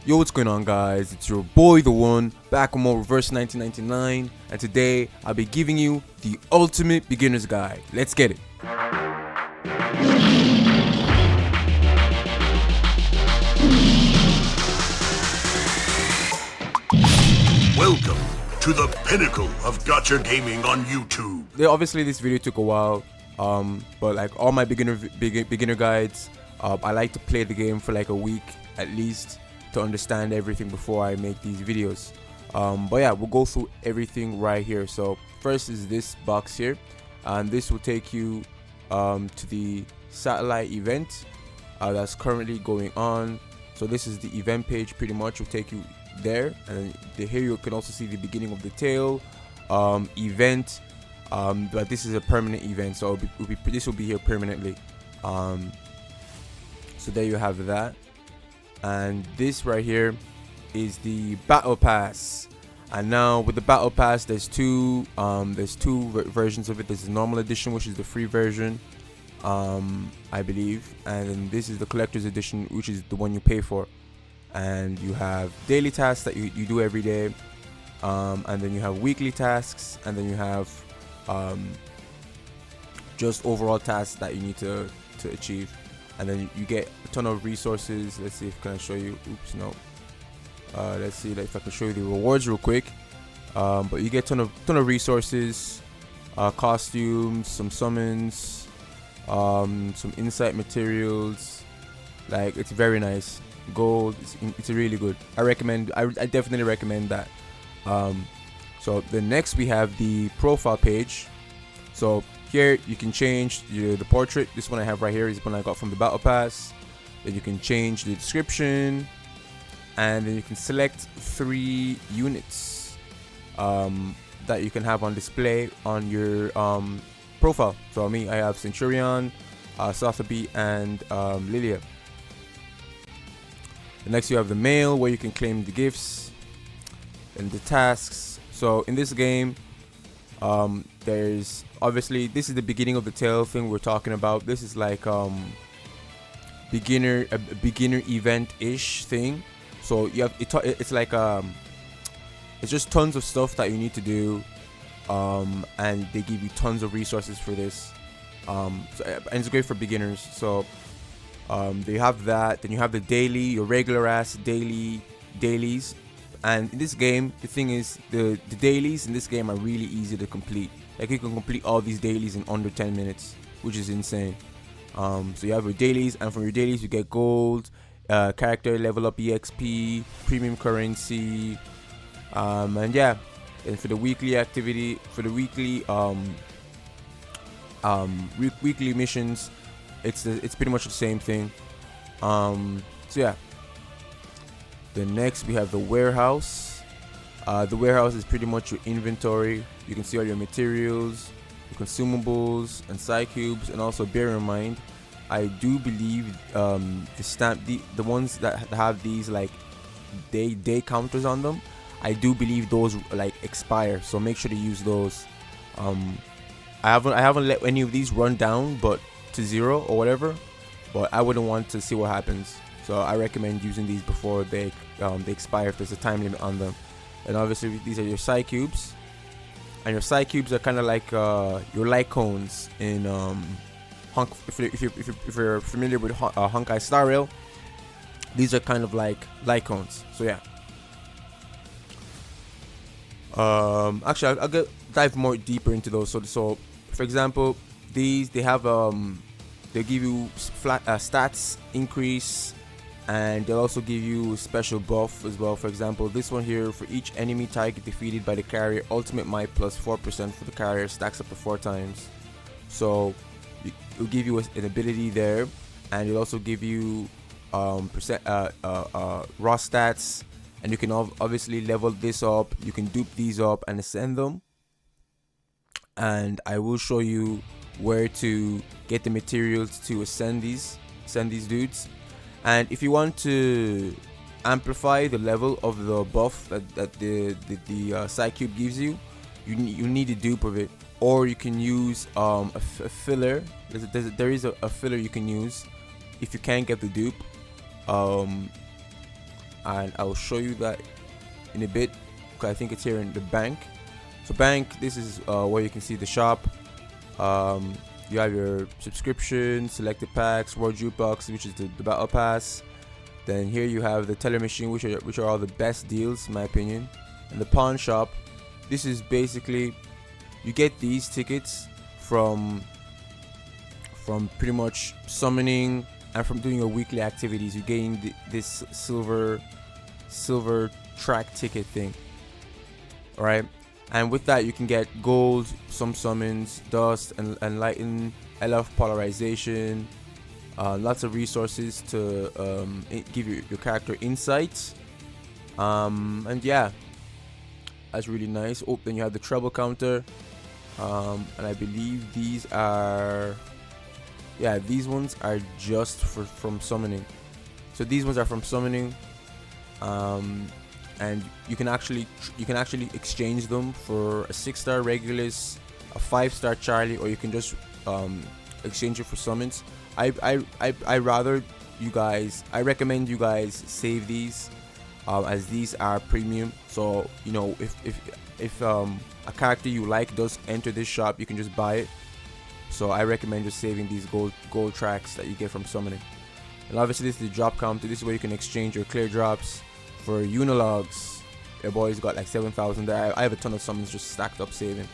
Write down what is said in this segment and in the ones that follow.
Yo, what's going on, guys? It's your boy, the one, back with more Reverse 1999, and today I'll be giving you the ultimate beginner's guide. Let's get it. Welcome to the pinnacle of Gacha gaming on YouTube. Yeah, obviously, this video took a while, but like all my beginner guides, I like to play the game for like a week at least to understand everything before I make these videos. But yeah, we'll go through everything right here. So first is this box here, and this will take you to the satellite event that's currently going on. So this is the event page, pretty much will take you there, and here you can also see the beginning of the tail event, but this is a permanent event, so this will be here permanently. So there you have that. And this right here is the battle pass, and now with the battle pass there's two versions of it. There's the normal edition, which is the free version, I believe, and then this is the collector's edition, which is the one you pay for. And you have daily tasks that you do every day, and then you have weekly tasks, and then you have just overall tasks that you need to achieve. And then you get a ton of resources. Let's see if I can show you. Oops, no. Let's see if I can show you the rewards real quick. But you get ton of resources, costumes, some summons, some insight materials. Like, it's very nice. Gold, it's really good. I definitely recommend that. So the next we have the profile page. So here you can change the portrait. This one I have right here is one I got from the battle pass. Then you can change the description, and then you can select 3 units that you can have on display on your profile. So I have Centurion, Sotheby, and Lilia. The next you have the mail, where you can claim the gifts and the tasks. So in this game, there's obviously, this is the beginning of the tail thing we're talking about. This is like a beginner event-ish thing. So you have it's like it's just tons of stuff that you need to do, and they give you tons of resources for this. And it's great for beginners. So you have that. Then you have the daily, your regular ass dailies. And in this game, the thing is, the dailies in this game are really easy to complete. Like, you can complete all these dailies in under 10 minutes, which is insane. So you have your dailies, and from your dailies you get gold, character level up EXP, premium currency, and yeah. And for the weekly activity, for the weekly weekly missions, it's pretty much the same thing. So yeah. The next we have the warehouse. The warehouse is pretty much your inventory. You can see all your materials, your consumables, and side cubes. And also bear in mind, I do believe the ones that have these like day counters on them, I do believe those like expire. So make sure to use those. I haven't let any of these run down, but to 0 or whatever. But I wouldn't want to see what happens. So I recommend using these before they expire, if there's a time limit on them. And obviously these are your side cubes, and your side cubes are kind of like your light cones in if you're familiar with Honkai Star Rail. These are kind of like light cones. So yeah. Actually, I'll dive more deeper into those. So for example, these they give you flat stats increase. And they'll also give you a special buff as well. For example, this one here, for each enemy target defeated by the carrier, ultimate might plus 4% for the carrier stacks up to 4 times. So it'll give you an ability there, and it'll also give you raw stats, and you can obviously level this up. You can dupe these up and ascend them. And I will show you where to get the materials to ascend these dudes. And if you want to amplify the level of the buff that the side cube gives you, you need a dupe of it, or you can use a filler. There is a filler you can use if you can't get the dupe. and I'll show you that in a bit, because I think it's here in the bank. So bank, this is where you can see the shop. You have your subscription, selected packs, world jukebox, which is the battle pass. Then here you have the teller machine, which are all the best deals in my opinion. And the pawn shop, this is basically, you get these tickets from pretty much summoning and from doing your weekly activities. You gain this silver track ticket thing. All right. And with that, you can get gold, some summons, dust, and lighten, LF polarization, lots of resources to give your character insights. And yeah, that's really nice. Oh, then you have the treble counter, and I believe these are, yeah, these ones are just from summoning. So these ones are from summoning. And you can actually exchange them for a 6-star Regulus, a 5-star Charlie, or you can just exchange it for summons. I recommend you guys save these, as these are premium. So you know, if a character you like does enter this shop, you can just buy it. So I recommend just saving these gold tracks that you get from summoning. And obviously this is the drop counter. This is where you can exchange your clear drops for Unilogs. Your boy's got like 7,000 there. I have a ton of summons just stacked up saving.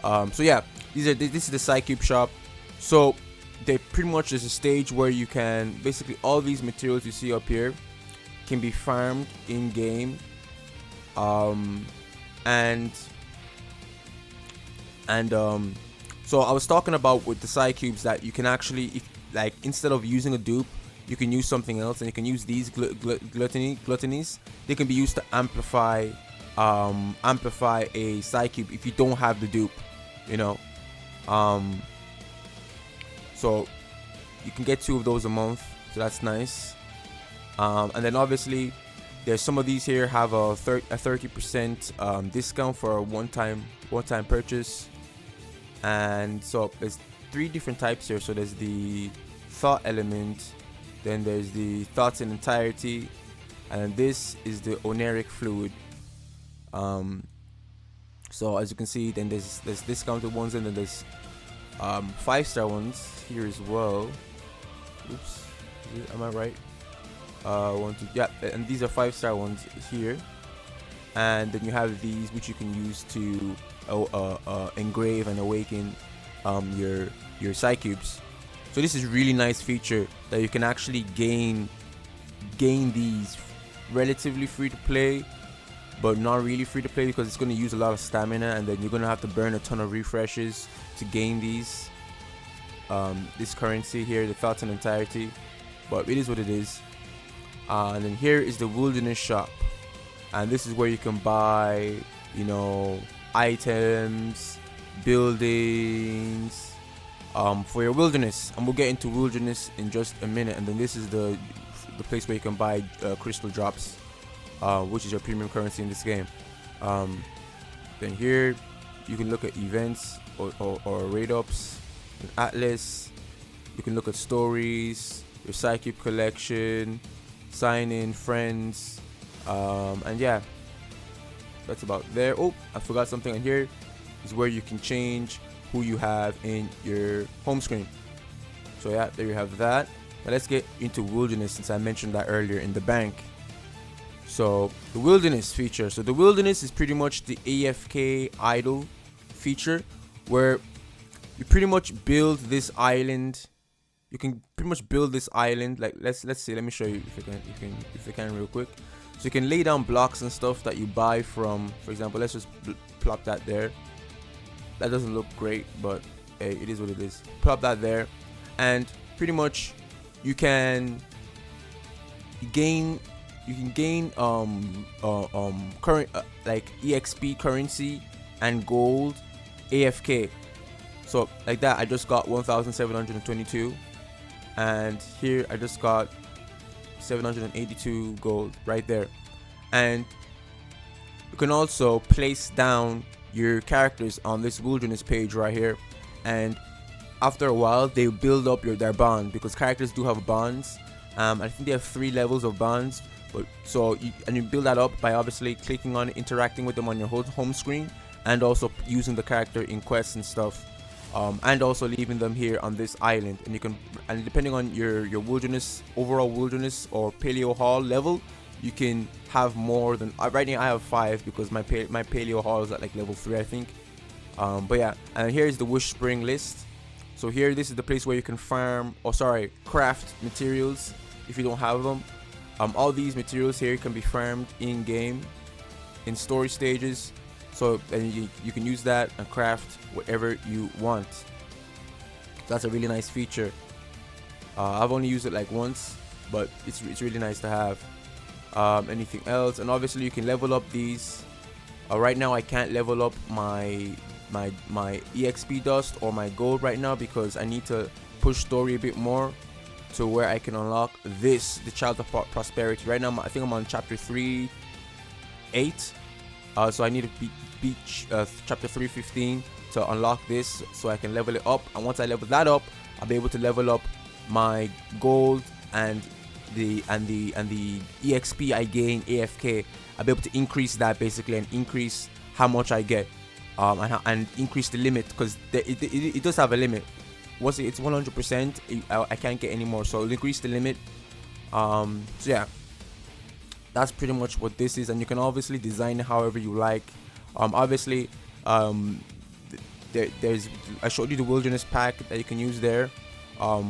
So yeah, this is the Cybe Shop. So they pretty much is a stage where you can basically, all these materials you see up here can be farmed in game. So I was talking about with the Cybe that you can actually, like, instead of using a dupe, you can use something else, and you can use these gluttonies. They can be used to amplify a Cybe if you don't have the dupe, you know. So you can get 2 of those a month, so that's nice. And then obviously there's some of these here have a 30% discount for a one-time purchase. And so there's 3 different types here. So there's the thought element, then there's the thoughts in entirety, and this is the oneric fluid. So as you can see, then there's discounted ones, and then there's 5-star ones here as well. Oops, am I right? 1, 2, yeah, and these are 5-star ones here. And then you have these, which you can use to engrave and awaken your Cybe. So this is really nice feature that you can actually gain these relatively free to play, but not really free to play, because it's going to use a lot of stamina, and then you're going to have to burn a ton of refreshes to gain these this currency here, the thoughts and entirety. But it is what it is. And then here is the wilderness shop, and this is where you can buy, you know, items, buildings for your wilderness. And we'll get into wilderness in just a minute. And then this is the place where you can buy crystal drops, which is your premium currency in this game. Then here you can look at events or raid ups, an atlas. You can look at stories, your Cybe collection, sign in friends, and yeah, that's about there. Oh, I forgot something on here. Is where you can change who you have in your home screen. So yeah, there you have that. Now let's get into wilderness, since I mentioned that earlier in the bank. So the wilderness feature. So the wilderness is pretty much the AFK idle feature, where you pretty much build this island. You can pretty much build this island. Like let's see. Let me show you if you can real quick. So you can lay down blocks and stuff that you buy from. For example, let's just plop that there. That doesn't look great, but hey, it is what it is. Plop that there, and pretty much you can gain current like EXP currency and gold AFK. So like that, I just got 1,722, and here I just got 782 gold right there. And you can also place down your characters on this wilderness page right here, and after a while they build up their bond, because characters do have bonds. I think they have 3 levels of bonds, But so you build that up by obviously clicking on, interacting with them on your home screen, and also using the character in quests and stuff, and also leaving them here on this island. And you can, and depending on your wilderness, overall wilderness or paleo hall level, you can have more than right now. I have 5 because my paleo hall is at like level 3, I think. But yeah, and here's the wish spring list. So here, this is the place where you can farm, or sorry, craft materials if you don't have them. All these materials here can be farmed in game, in story stages. So and you can use that and craft whatever you want. That's a really nice feature. I've only used it like once, but it's really nice to have. Anything else? And obviously you can level up these. Right now I can't level up my EXP dust or my gold right now because I need to push story a bit more to where I can unlock the Child of Prosperity. Right now I think I'm on chapter 3-8, so I need to beat chapter 3-15 to unlock this so I can level it up. And once I level that up, I'll be able to level up my gold and the EXP I gain AFK. I'll be able to increase that basically, and increase how much I get, and increase the limit, because it does have a limit. Once it's 100%, I can't get any more, so it'll increase the limit. So yeah, that's pretty much what this is, and you can obviously design it however you like. Obviously, there's I showed you the wilderness pack that you can use there. I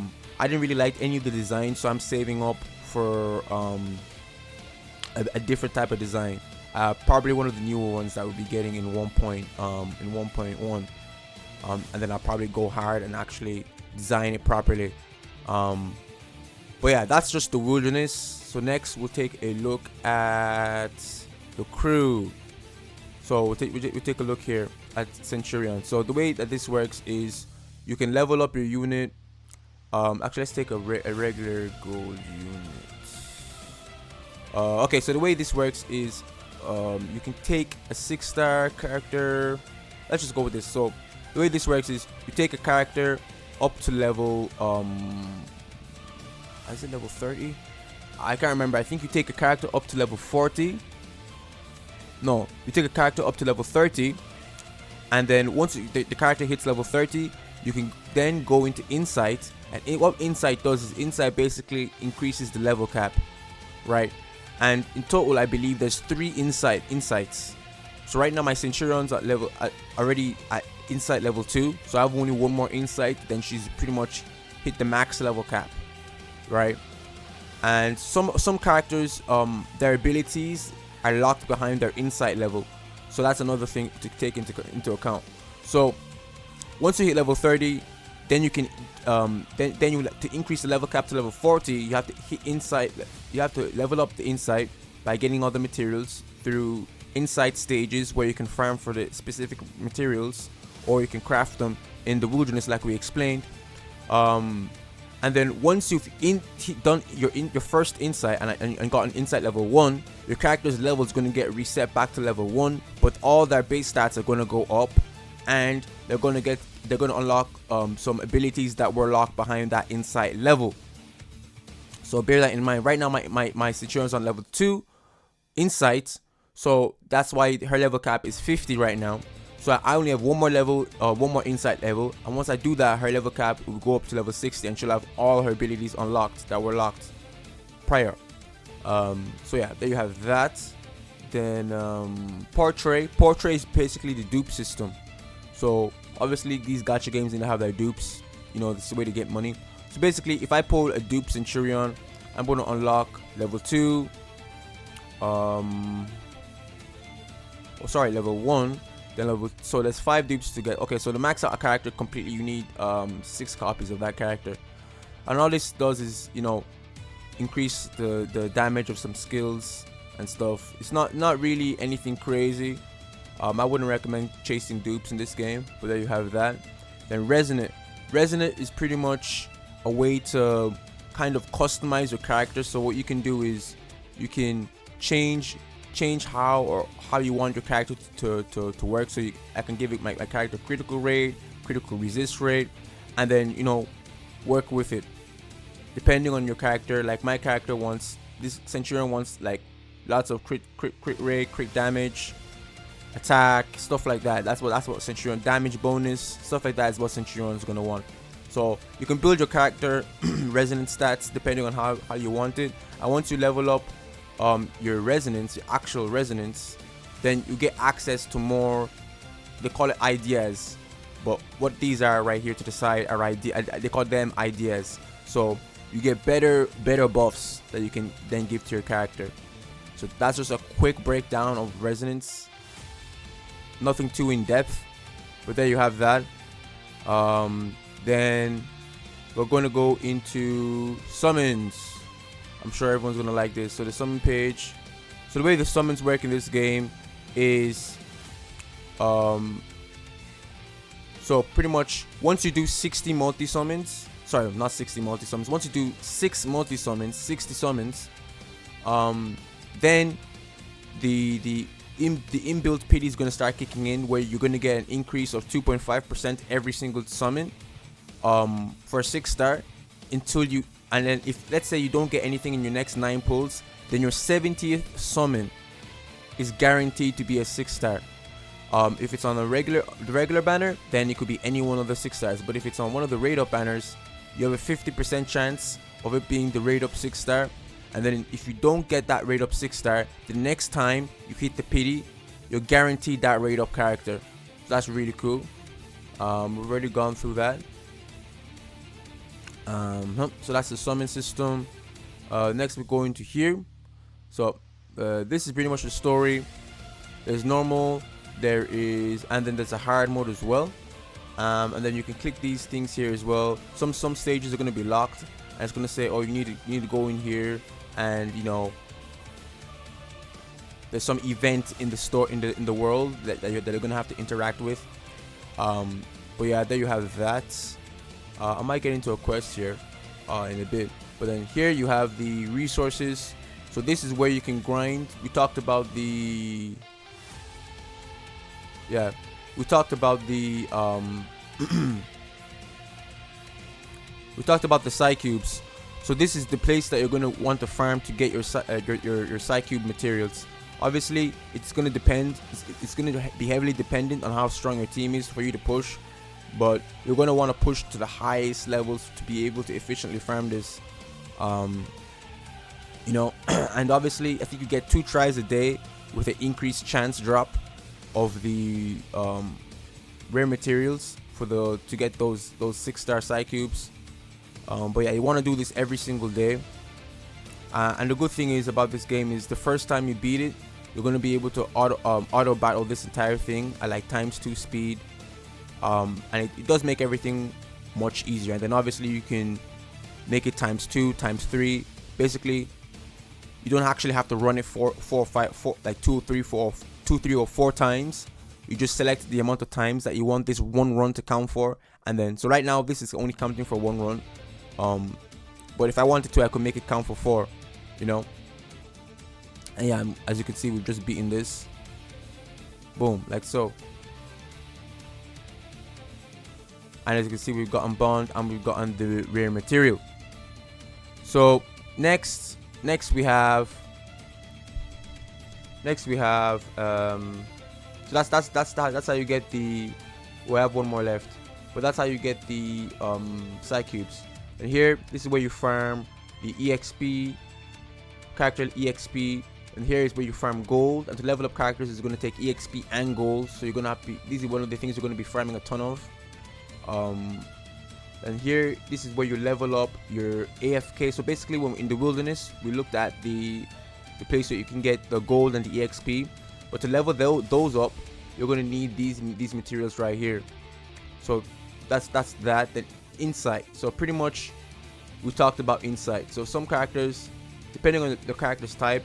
didn't really like any of the designs, so I'm saving up for a different type of design. Probably one of the newer ones that we'll be getting in 1.1, and then I'll probably go hard and actually design it properly. But yeah, that's just the wilderness. So next we'll take a look at the crew. So we'll take a look here at Centurion. So the way that this works is you can level up your unit. Actually, let's take a regular gold unit. Okay, so the way this works is you can take a 6-star character. Let's just go with this. So the way this works is you take a character up to level is it level 30? I can't remember. I think you take a character up to level 40. No, you take a character up to level 30, and then once the character hits level 30, you can then go into Insight. And what Insight does is Insight basically increases the level cap, right? And in total, I believe there's 3 insights. So right now my Centurion's already at Insight level 2, so I have only one more Insight, then she's pretty much hit the max level cap, right? And some characters, their abilities are locked behind their Insight level, so that's another thing to take into account. So once you hit level 30, then you can then you, to increase the level cap to level 40, you have to hit Insight. You have to level up the Insight by getting all the materials through Insight stages, where you can farm for the specific materials, or you can craft them in the wilderness like we explained. And then once you've done your first Insight and got an Insight level 1, your character's level is going to get reset back to level 1, but all their base stats are going to go up, and they're going to unlock some abilities that were locked behind that Insight level. So bear that in mind. Right now my Centurion's on level 2 Insight, so that's why her level cap is 50 right now. So I only have one more Insight level, and once I do that, her level cap will go up to level 60, and she'll have all her abilities unlocked that were locked prior. So yeah, there you have that. Then Portrait is basically the dupe system. So obviously these gacha games need to have their dupes. You know, this is the way to get money. So basically, if I pull a dupe Centurion, I'm going to unlock level 2. Level 1. Then so there's 5 dupes to get. Okay, so to max out a character completely, you need 6 copies of that character. And all this does is, you know, increase the damage of some skills and stuff. It's not really anything crazy. I wouldn't recommend chasing dupes in this game, but there you have that. Then Resonate is pretty much a way to kind of customize your character. So what you can do is you can change how you want your character to work. So I can give it my character critical rate, critical resist rate, and then, you know, work with it depending on your character. Like my character wants this Centurion wants like lots of crit rate, crit damage, attack, stuff like that. That's what Centurion, damage bonus, stuff like that is what Centurion is gonna want. So you can build your character resonance stats depending on how you want it. And once you level up your resonance, your actual resonance, then you get access to more, they call it ideas, but what these are right here to the side are they call them ideas. So you get better buffs that you can then give to your character. So that's just a quick breakdown of resonance, nothing too in depth, but there you have that. Then we're going to go into summons. I'm sure everyone's going to like this. So the summon page, so the way the summons work in this game is so pretty much once you do 60 multi summons, sorry, not 60 multi summons, once you do 6 multi summons, 60 summons, then the inbuilt pity is going to start kicking in, where you're going to get an increase of 2.5% every single summon for a 6-star until you, and then if let's say you don't get anything in your next 9 pulls, then your 70th summon is guaranteed to be a 6-star. If it's on the regular banner, then it could be any one of the 6 stars. But if it's on one of the raid up banners, you have a 50% chance of it being the raid up 6-star. And then if you don't get that raid up 6-star, the next time you hit the pity, you're guaranteed that raid up character. So that's really cool. We've already gone through that. So that's the summon system. Next we go into here. So this is pretty much the story. There's normal, there is, and then there's a hard mode as well. And then you can click these things here as well. Some stages are going to be locked, and it's going to say, oh, you need to go in here, and you know, there's some event in the store in the world that they're going to have to interact with. But yeah, there you have that. I might get into a quest here in a bit, but then here you have the resources. So this is where you can grind. We talked about the we talked about the Cybe cubes. So this is the place that you're going to want to farm to get your Cybe cube materials. Obviously, it's going to depend. It's going to be heavily dependent on how strong your team is for you to push. But you're going to want to push to the highest levels to be able to efficiently farm this. You know, and obviously, I think you get 2 tries a day with an increased chance drop of the rare materials to get those 6-star Cybe cubes. But yeah, you want to do this every single day. And the good thing is about this game is the first time you beat it, you're going to be able to auto battle this entire thing at like ×2 speed. And it does make everything much easier. And then obviously you can make it ×2, ×3. Basically, you don't actually have to run it 2, 3 or 4 times. You just select the amount of times that you want this one run to count for, and then so right now this is only counting for 1 run. But if I wanted to, I could make it count for 4, you know. And yeah, as you can see, we've just beaten this. Boom, like so. And as you can see, we've gotten bond and we've gotten the rare material. So next we have so that's how you get the, we have 1 more left, but that's how you get the Cybe cubes. And here, this is where you farm the EXP, character EXP, and here is where you farm gold. And to level up characters is going to take EXP and gold, so you're gonna have to, these are one of the things you're going to be farming a ton of. And here, this is where you level up your AFK. So basically, when in the wilderness, we looked at the place where you can get the gold and the EXP. But to level those up, you're going to need these materials right here. So that's that. Then insight. So pretty much, we talked about insight. So some characters, depending on the character's type,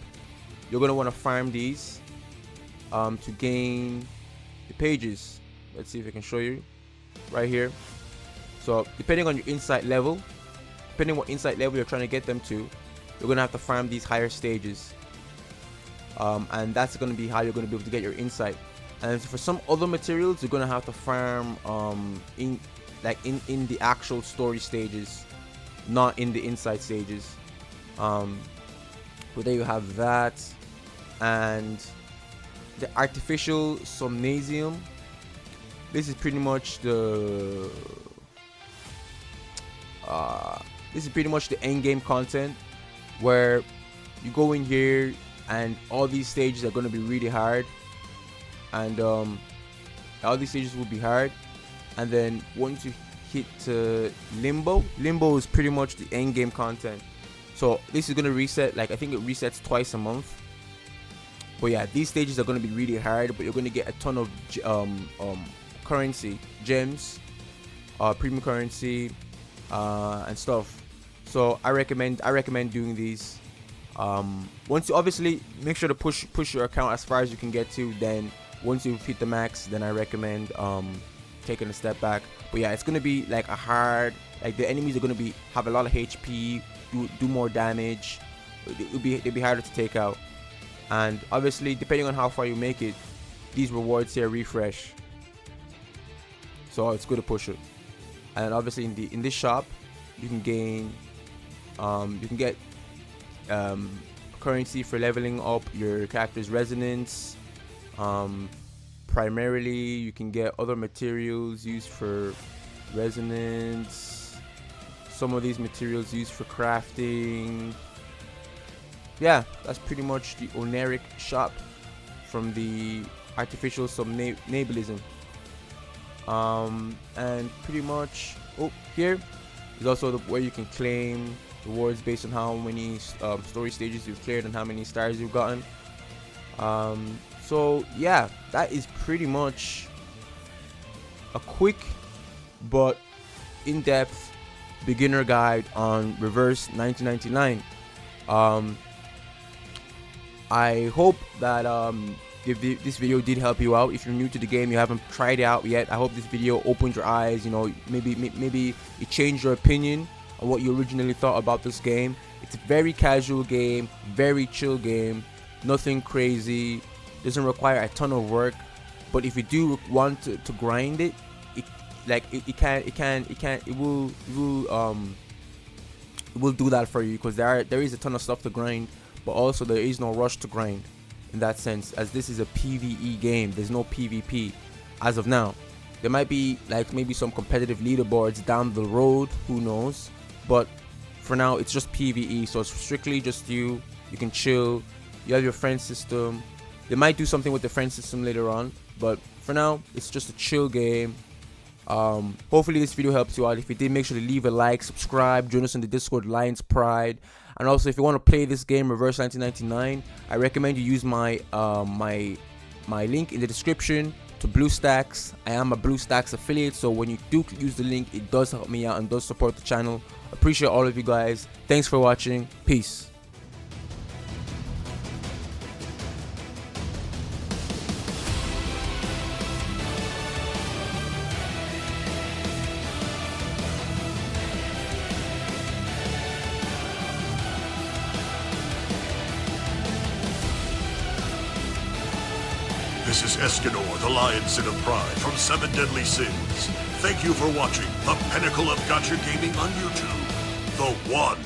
you're going to want to farm these to gain the pages. Let's see if I can show you right here. So depending on your insight level, depending what insight level you're trying to get them to, you're going to have to farm these higher stages. And that's going to be how you're going to be able to get your insight. And for some other materials, you're going to have to farm in the actual story stages, not in the insight stages. But there you have that. And the artificial somnasium. This is pretty much the endgame content, where you go in here and all these stages are going to be really hard, and all these stages will be hard, and then once you hit limbo is pretty much the end game content. So this is going to reset, like I think it resets twice a month. But yeah, these stages are going to be really hard, but you're going to get a ton of currency, gems, premium currency, and stuff. So I recommend doing these. Once you obviously make sure to push your account as far as you can get to, then once you hit the max, then I recommend taking a step back. But yeah, it's gonna be like a hard, like the enemies are gonna have a lot of HP, do more damage. They'll be harder to take out, and obviously depending on how far you make it, these rewards here refresh. So it's good to push it. And obviously in this shop, you can gain, you can get currency for leveling up your character's resonance. Primarily you can get other materials used for resonance, some of these materials used for crafting. Yeah, that's pretty much the Oneric shop from the artificial somnambulism. And pretty much here is also where you can claim rewards based on how many story stages you've cleared and how many stars you've gotten. So yeah, that is pretty much a quick but in-depth beginner guide on Reverse 1999. I hope that if this video did help you out. If you're new to the game, you haven't tried it out yet, I hope this video opened your eyes. You know, maybe it changed your opinion on what you originally thought about this game. It's a very casual game, very chill game, nothing crazy, doesn't require a ton of work. But if you do want to grind it, it will do that for you, because there is a ton of stuff to grind, but also there is no rush to grind in that sense, as this is a PvE game. There's no PvP as of now. There might be like maybe some competitive leaderboards down the road, who knows, but for now it's just PvE. So it's strictly just you can chill, you have your friend system. They might do something with the friend system later on, but for now it's just a chill game. Hopefully this video helps you out. If it did, make sure to leave a like, subscribe, join us in the Discord Lions Pride. And also, if you want to play this game, Reverse 1999, I recommend you use my my link in the description to BlueStacks. I am a BlueStacks affiliate, so when you do use the link, it does help me out and does support the channel. Appreciate all of you guys. Thanks for watching. Peace. This is Escanor, the Lion Sin of Pride from 7 Deadly Sins. Thank you for watching the pinnacle of Gacha gaming on YouTube, the one